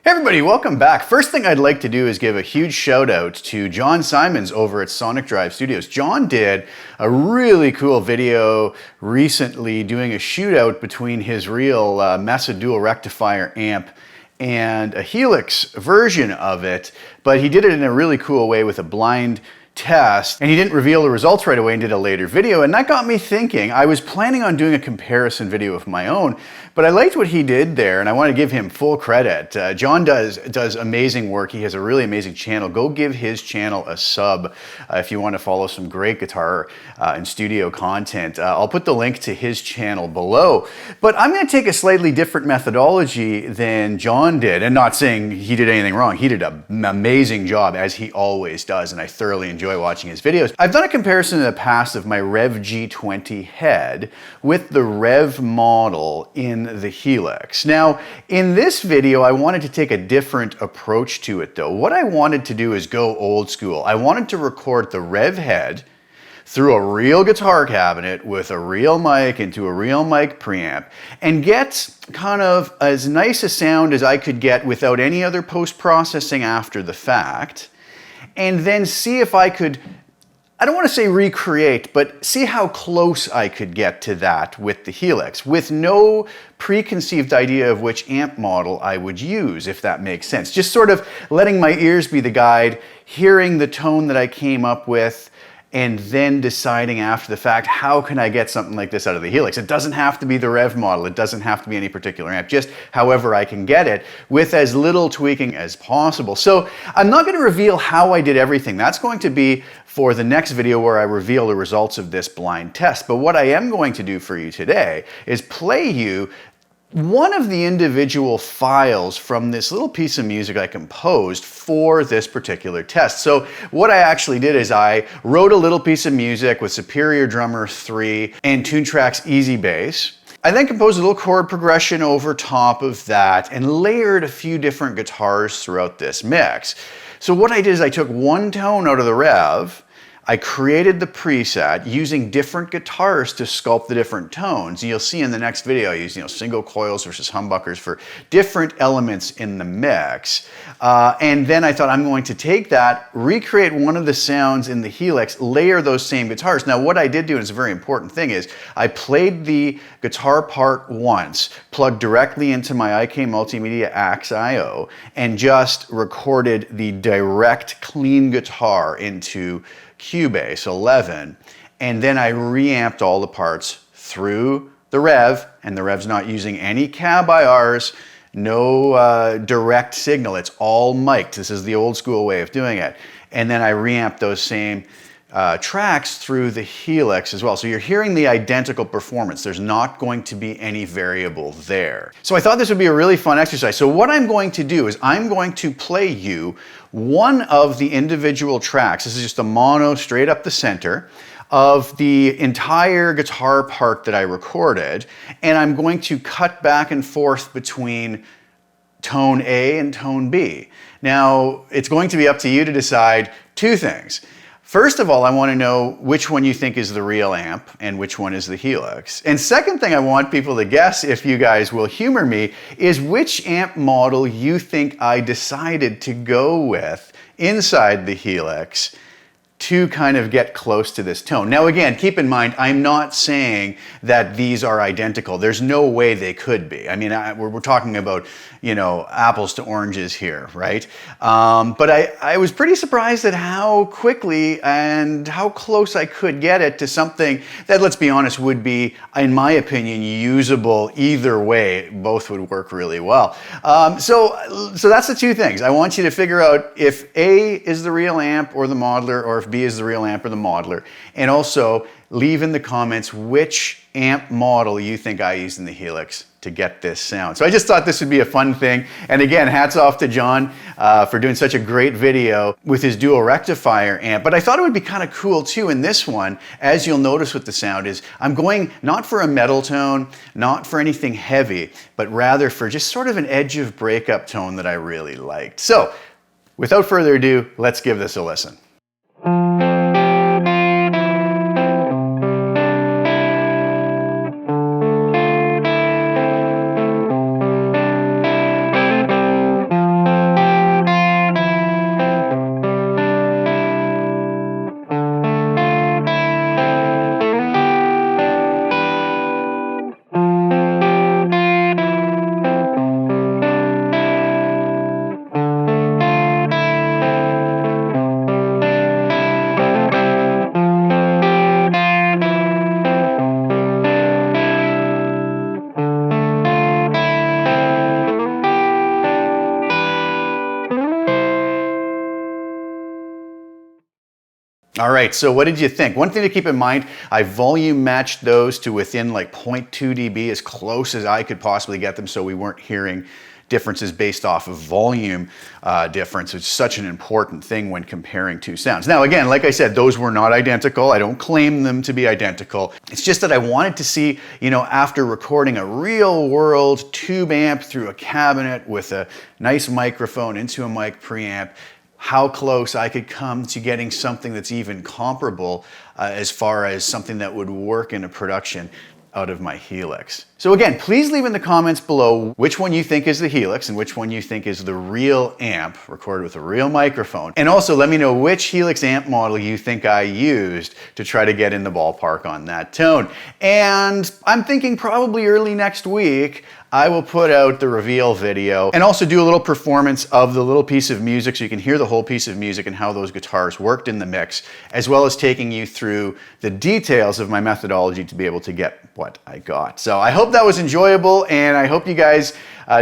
Hey everybody, welcome back. First thing I'd like to do is give a huge shout out to Jon Symons over at Sonic Drive Studios. Jon did a really cool video recently doing a shootout between his real Mesa dual rectifier amp and a Helix version of it, but he did it in a really cool way with a blind test, and he didn't reveal the results right away and did a later video, and that got me thinking. I was planning on doing a comparison video of my own, but I liked what he did there, and I want to give him full credit. Jon does amazing work. He has a really amazing channel. Go give his channel a sub if you want to follow some great guitar and studio content. I'll put the link to his channel below, but I'm going to take a slightly different methodology than Jon did, and not saying he did anything wrong. He did an amazing job, as he always does, and I thoroughly enjoy watching his videos. I've done a comparison in the past of my REVV G20 head with the Revv model in the Helix. Now, in this video, I wanted to take a different approach to it though. What I wanted to do is go old school. I wanted to record the Revv head through a real guitar cabinet with a real mic into a real mic preamp and get kind of as nice a sound as I could get without any other post-processing after the fact, and then see if I could, I don't want to say recreate, but see how close I could get to that with the Helix, with no preconceived idea of which amp model I would use, if that makes sense. Just sort of letting my ears be the guide, hearing the tone that I came up with, and then deciding after the fact, how can I get something like this out of the Helix? It doesn't have to be the Revv model. It doesn't have to be any particular amp, just however I can get it with as little tweaking as possible. So I'm not going to reveal how I did everything. That's going to be for the next video where I reveal the results of this blind test. But what I am going to do for you today is play you one of the individual files from this little piece of music I composed for this particular test. So what I actually did is I wrote a little piece of music with Superior Drummer 3 and Toontrack's Easy Bass. I then composed a little chord progression over top of that and layered a few different guitars throughout this mix. So what I did is I took one tone out of the Revv, I created the preset using different guitars to sculpt the different tones. You'll see in the next video I use single coils versus humbuckers for different elements in the mix. And then I thought I'm going to take that, recreate one of the sounds in the Helix, layer those same guitars. Now what I did do, and it's a very important thing, is I played the guitar part once, plugged directly into my IK Multimedia Axe.io, and just recorded the direct clean guitar into Cubase 11, and then I reamped all the parts through the Revv, and the Revv's not using any cab IRs, no direct signal, it's all mic'd. This is the old school way of doing it. And then I reamped those same tracks through the Helix as well. So you're hearing the identical performance. There's not going to be any variable there. So I thought this would be a really fun exercise. So what I'm going to do is I'm going to play you one of the individual tracks. This is just a mono straight up the center of the entire guitar part that I recorded, and I'm going to cut back and forth between tone A and tone B. Now, it's going to be up to you to decide two things. First of all, I want to know which one you think is the real amp and which one is the Helix. And second thing I want people to guess, if you guys will humor me, is which amp model you think I decided to go with inside the Helix to kind of get close to this tone. Now again, keep in mind, I'm not saying that these are identical. There's no way they could be. I mean, we're talking about, apples to oranges here, right? But I was pretty surprised at how quickly and how close I could get it to something that, let's be honest, would be, in my opinion, usable either way. Both would work really well. So that's the two things. I want you to figure out if A is the real amp or the modeler, or if B is the real amp or the modeler, and also leave in the comments which amp model you think I used in the Helix to get this sound. So I just thought this would be a fun thing. And again, hats off to Jon for doing such a great video with his dual rectifier amp. But I thought it would be kind of cool too in this one, as you'll notice with the sound, is I'm going not for a metal tone, not for anything heavy, but rather for just sort of an edge of breakup tone that I really liked. So without further ado, let's give this a listen. All right, so what did you think? One thing to keep in mind, I volume matched those to within like 0.2 dB, as close as I could possibly get them, so we weren't hearing differences based off of volume difference. It's such an important thing when comparing two sounds. Now again, like I said, those were not identical. I don't claim them to be identical. It's just that I wanted to see, you know, after recording a real world tube amp through a cabinet with a nice microphone into a mic preamp, how close I could come to getting something that's even comparable as far as something that would work in a production out of my Helix. So again, please leave in the comments below which one you think is the Helix and which one you think is the real amp recorded with a real microphone. And also let me know which Helix amp model you think I used to try to get in the ballpark on that tone. And I'm thinking probably early next week, I will put out the reveal video and also do a little performance of the little piece of music so you can hear the whole piece of music and how those guitars worked in the mix, as well as taking you through the details of my methodology to be able to get what I got. So I hope that was enjoyable, and I hope you guys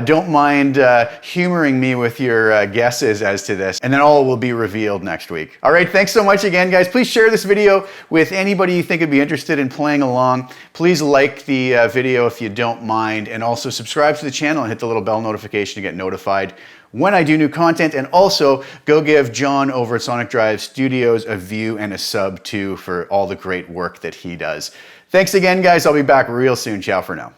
don't mind humoring me with your guesses as to this, and then all will be revealed next week. All right, thanks so much again, guys. Please share this video with anybody you think would be interested in playing along. Please like the video if you don't mind, and also subscribe to the channel and hit the little bell notification to get notified when I do new content. And also go give Jon over at Sonic Drive Studios a view and a sub too for all the great work that he does. Thanks again, guys. I'll be back real soon. Ciao for now.